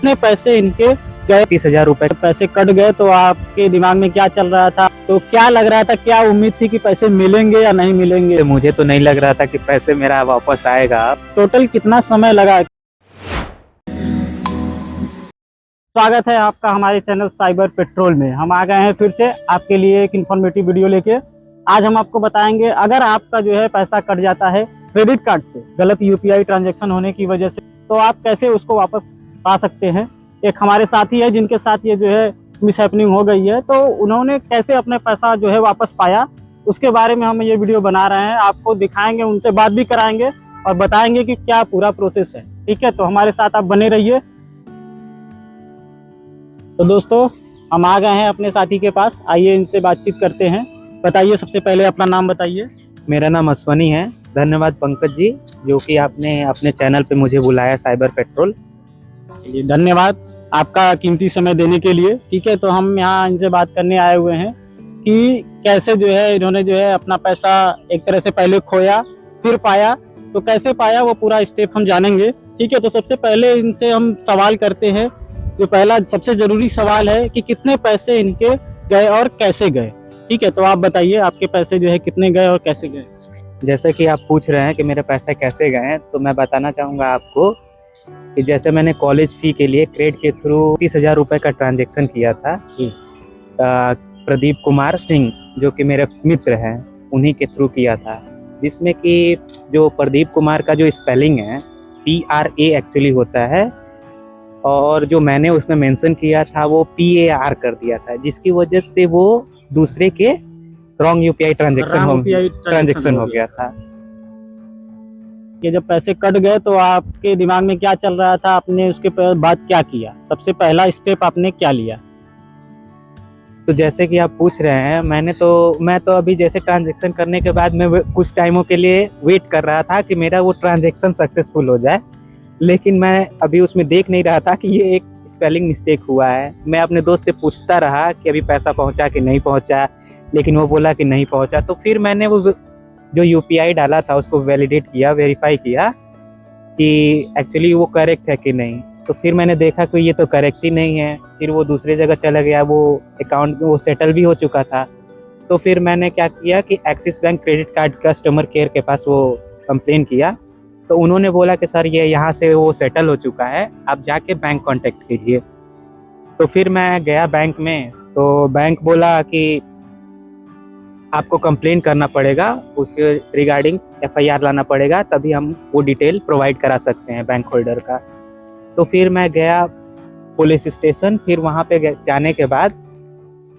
कितने पैसे इनके गए। 30,000 रुपए। पैसे कट गए तो आपके दिमाग में क्या चल रहा था, तो क्या लग रहा था, क्या उम्मीद थी कि पैसे मिलेंगे या नहीं मिलेंगे? मुझे तो नहीं लग रहा था कि पैसे मेरा वापस आएगा। टोटल कितना समय लगा? स्वागत है आपका हमारे चैनल साइबर पेट्रोल में। हम आ गए हैं फिर से आपके लिए एक इन्फॉर्मेटिव वीडियो लेके। आज हम आपको बताएंगे अगर आपका जो है पैसा कट जाता है क्रेडिट कार्ड से गलत यूपीआई ट्रांजैक्शन होने की वजह से, तो आप कैसे उसको वापस पा सकते हैं। एक हमारे साथी है जिनके साथ ये जो है मिसहैपनिंग हो गई है, तो उन्होंने कैसे अपने पैसा जो है वापस पाया, उसके बारे में हम ये वीडियो बना रहे हैं। आपको दिखाएंगे, उनसे बात भी कराएंगे और बताएंगे कि क्या पूरा प्रोसेस है। ठीक है, तो हमारे साथ आप बने रहिए। तो दोस्तों, हम आ गए हैं अपने साथी के पास, आइए इनसे बातचीत करते हैं। बताइए, सबसे पहले अपना नाम बताइए। मेरा नाम अश्वनी है। धन्यवाद पंकज जी, जो कि आपने अपने चैनल पे मुझे बुलाया साइबर पेट्रोल। धन्यवाद आपका कीमती समय देने के लिए। ठीक है, तो हम यहाँ इनसे बात करने आए हुए हैं कि कैसे जो है इन्होंने जो है अपना पैसा एक तरह से पहले खोया फिर पाया, तो कैसे पाया वो पूरा स्टेप हम जानेंगे। ठीक है, तो सबसे पहले इनसे हम सवाल करते हैं। जो पहला सबसे जरूरी सवाल है कि कितने पैसे इनके गए और कैसे गए। ठीक है, तो आप बताइए आपके पैसे जो है कितने गए और कैसे गए। जैसे कि आप पूछ रहे हैं कि मेरे पैसे कैसे गए, तो मैं बताना चाहूँगा आपको कि जैसे मैंने कॉलेज फी के लिए क्रेडिट के थ्रू 30,000 रुपये का ट्रांजैक्शन किया था। प्रदीप कुमार सिंह, जो कि मेरे मित्र हैं, उन्हीं के थ्रू किया था। जिसमें कि जो प्रदीप कुमार का जो स्पेलिंग है PRA एक्चुअली होता है, और जो मैंने उसमें मेंशन किया था वो PAR कर दिया था, जिसकी वजह से वो दूसरे के रॉन्ग यूपीआई ट्रांजैक्शन हो गया था। ये जब पैसे कट गए तो आपके दिमाग में क्या चल रहा था, आपने उसके बाद क्या किया, सबसे पहला स्टेप आपने क्या लिया? तो जैसे कि आप पूछ रहे हैं, मैं तो अभी जैसे ट्रांजैक्शन करने के बाद मैं कुछ टाइमों के लिए वेट कर रहा था कि मेरा वो ट्रांजैक्शन सक्सेसफुल हो जाए, लेकिन मैं अभी उसमें देख नहीं रहा था कि ये एक स्पेलिंग मिस्टेक हुआ है। मैं अपने दोस्त से पूछता रहा कि अभी पैसा पहुंचा कि नहीं पहुंचा, लेकिन वो बोला कि नहीं पहुंचा। तो फिर मैंने वो जो यूपीआई डाला था उसको वैलिडेट किया, वेरीफाई किया कि एक्चुअली वो करेक्ट है कि नहीं। तो फिर मैंने देखा कि ये तो करेक्ट ही नहीं है। फिर वो दूसरे जगह चला गया, वो अकाउंट में वो सेटल भी हो चुका था। तो फिर मैंने क्या किया कि axis bank credit card customer care के पास वो कंप्लेन किया। तो उन्होंने बोला कि सर ये यहाँ से वो सेटल हो चुका है, आप जाके बैंक कांटेक्ट कीजिए। तो फिर मैं गया बैंक में, तो बैंक बोला कि आपको कंप्लेन करना पड़ेगा, उसके रिगार्डिंग FIR लाना पड़ेगा, तभी हम वो डिटेल प्रोवाइड करा सकते हैं बैंक होल्डर का। तो फिर मैं गया पुलिस स्टेशन। फिर वहाँ पे जाने के बाद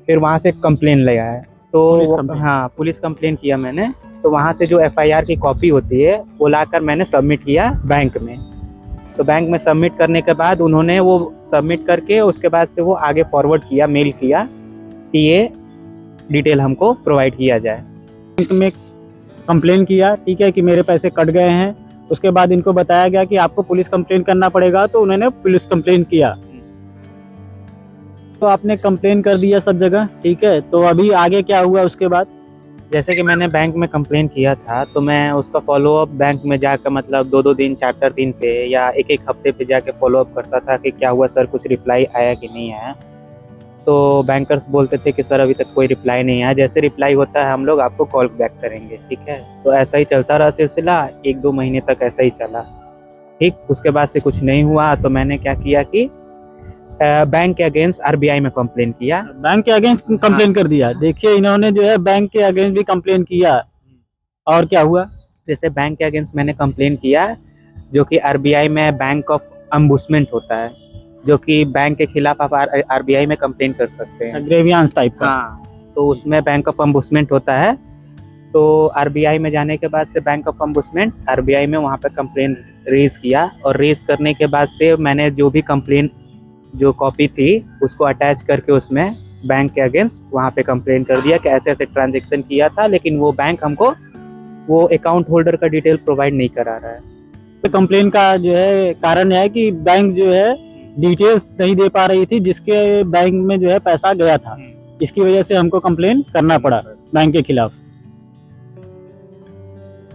फिर वहाँ से कंप्लेन ले आया। तो हाँ, पुलिस कंप्लेन किया मैंने। तो वहाँ से जो FIR की कॉपी होती है वो लाकर मैंने सबमिट किया बैंक में। तो बैंक में सबमिट करने के बाद उन्होंने वो सबमिट करके उसके बाद से वो आगे फॉरवर्ड किया, मेल किया कि ये डिटेल हमको प्रोवाइड किया जाए। बैंक में कंप्लेन किया, ठीक है, कि मेरे पैसे कट गए हैं। उसके बाद इनको बताया गया कि आपको पुलिस कंप्लेन करना पड़ेगा, तो उन्होंने पुलिस कंप्लेन किया। तो आपने कंप्लेन कर दिया सब जगह, ठीक है, तो अभी आगे क्या हुआ उसके बाद? जैसे कि मैंने बैंक में कंप्लेन किया था, तो मैं उसका फॉलोअप बैंक में जाकर मतलब 2-2 दिन 4-4 दिन पे या 1-1 हफ्ते पे जाके फॉलोअप करता था कि क्या हुआ सर, कुछ रिप्लाई आया कि नहीं आया। तो बैंकर्स बोलते थे कि सर अभी तक कोई रिप्लाई नहीं आया, जैसे रिप्लाई होता है हम लोग आपको कॉल बैक करेंगे। ठीक है, तो ऐसा ही चलता रहा सिलसिला, 1-2 महीने तक ऐसा ही चला। ठीक, उसके बाद से कुछ नहीं हुआ, तो मैंने क्या किया कि बैंक के अगेंस्ट RBI में कंप्लेन किया। बैंक के अगेंस्ट कंप्लेन कर दिया। देखिए, इन्होंने जो है बैंक के अगेंस्ट भी कंप्लेन किया, और क्या हुआ? जैसे बैंक के अगेंस्ट मैंने कंप्लेन किया, जो कि RBI में बैंक ऑफ अम्बुसमेंट होता है, जो कि बैंक के खिलाफ आप RBI में कंप्लेन कर सकते हैं, ग्रेवियांस टाइप का। हाँ, तो उसमें बैंक ऑफ अम्बुसमेंट होता है। तो RBI में जाने के बाद से बैंक ऑफ अम्बुसमेंट RBI में वहाँ पे कंप्लेन रेज किया, और रेज करने के बाद से मैंने जो भी कंप्लेन जो कॉपी थी उसको अटैच करके उसमें बैंक के अगेंस्ट वहाँ पे कंप्लेन कर दिया कि ऐसे ऐसे ट्रांजैक्शन किया था, लेकिन वो बैंक हमको वो अकाउंट होल्डर का डिटेल प्रोवाइड नहीं करा रहा है। तो कंप्लेन का जो है कारण है कि बैंक जो है डिटेल्स नहीं दे पा रही थी जिसके बैंक में जो है पैसा गया था, इसकी वजह से हमको कंप्लेन करना पड़ा बैंक के खिलाफ।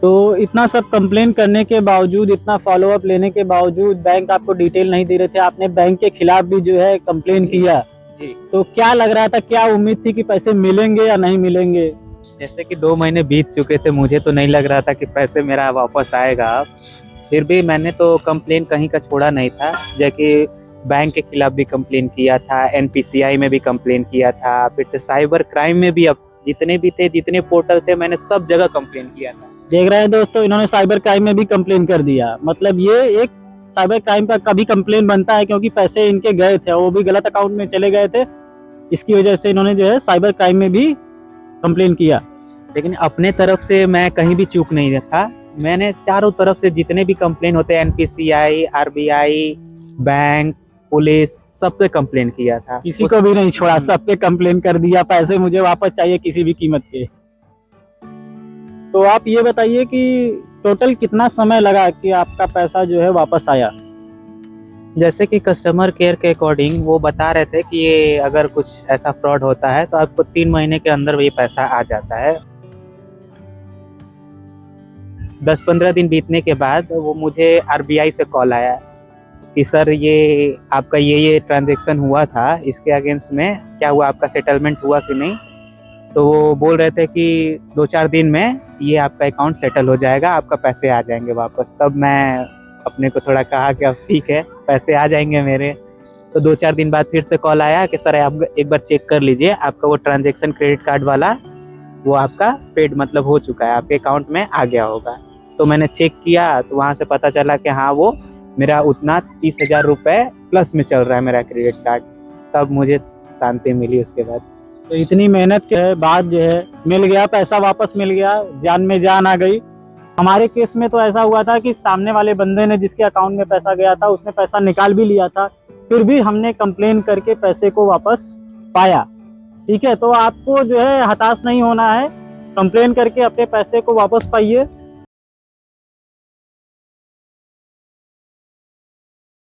तो इतना सब कंप्लेन करने के बावजूद, इतना फॉलोअप लेने के बावजूद बैंक आपको डिटेल नहीं दे रहे थे, आपने बैंक के खिलाफ भी जो है कंप्लेन किया। जी। तो क्या लग रहा था, क्या उम्मीद थी कि पैसे मिलेंगे या नहीं मिलेंगे? जैसे कि 2 महीने बीत चुके थे, मुझे तो नहीं लग रहा था कि पैसे मेरा वापस आएगा अब। फिर भी मैंने तो कंप्लेन कहीं का छोड़ा नहीं था, जबकि बैंक के खिलाफ भी कंप्लेन किया था, एनपीसीआई में भी कंप्लेन किया था, फिर से साइबर क्राइम में भी, अब जितने भी थे, जितने पोर्टल थे, मैंने सब जगह कंप्लेन किया था। देख रहे हैं दोस्तों, इन्होंने साइबर क्राइम में भी कंप्लेन कर दिया। मतलब ये एक साइबर क्राइम का कभी कंप्लेन बनता है, क्योंकि पैसे इनके गए थे, वो भी गलत अकाउंट में चले गए थे। इसकी वजह से इन्होंने जो है साइबर क्राइम में भी कंप्लेन किया। लेकिन अपने तरफ से मैं कहीं भी चूक नहीं था। मैंने चारों तरफ से जितने भी कंप्लेन होते हैं, एनपीसीआई, आरबीआई, बैंक, पुलिस, सब पे कंप्लेन किया था। किसी को भी नहीं छोड़ा, सब पे कंप्लेन कर दिया, पैसे मुझे वापस चाहिए किसी भी कीमत पे। तो आप ये बताइए कि टोटल कितना समय लगा कि आपका पैसा जो है वापस आया? जैसे कि कस्टमर केयर के अकॉर्डिंग वो बता रहे थे कि ये अगर कुछ ऐसा फ्रॉड होता है तो आपको 3 महीने के अंदर ये पैसा आ जाता है। 10-15 दिन बीतने के बाद वो मुझे आरबीआई से कॉल आया कि सर ये आपका ये ट्रांजैक्शन हुआ था, इसके अगेंस्ट में क्या हुआ, आपका सेटलमेंट हुआ कि नहीं। तो वो बोल रहे थे कि 2-4 दिन में ये आपका अकाउंट सेटल हो जाएगा, आपका पैसे आ जाएंगे वापस। तब मैं अपने को थोड़ा कहा कि अब ठीक है, पैसे आ जाएंगे मेरे। तो 2-4 दिन बाद फिर से कॉल आया कि सर आप एक बार चेक कर लीजिए, आपका वो ट्रांजैक्शन क्रेडिट कार्ड वाला वो आपका पेड मतलब हो चुका है, आपके अकाउंट में आ गया होगा। तो मैंने चेक किया तो वहाँ से पता चला कि हाँ, वो मेरा उतना 30,000 रुपये प्लस में चल रहा है मेरा क्रेडिट कार्ड। तब मुझे शांति मिली उसके बाद। तो इतनी मेहनत के बाद जो है मिल गया, पैसा वापस मिल गया, जान में जान आ गई। हमारे केस में तो ऐसा हुआ था कि सामने वाले बंदे ने, जिसके अकाउंट में पैसा गया था, उसने पैसा निकाल भी लिया था, फिर भी हमने कंप्लेन करके पैसे को वापस पाया। ठीक है, तो आपको जो है हताश नहीं होना है, कंप्लेन करके अपने पैसे को वापस पाइए।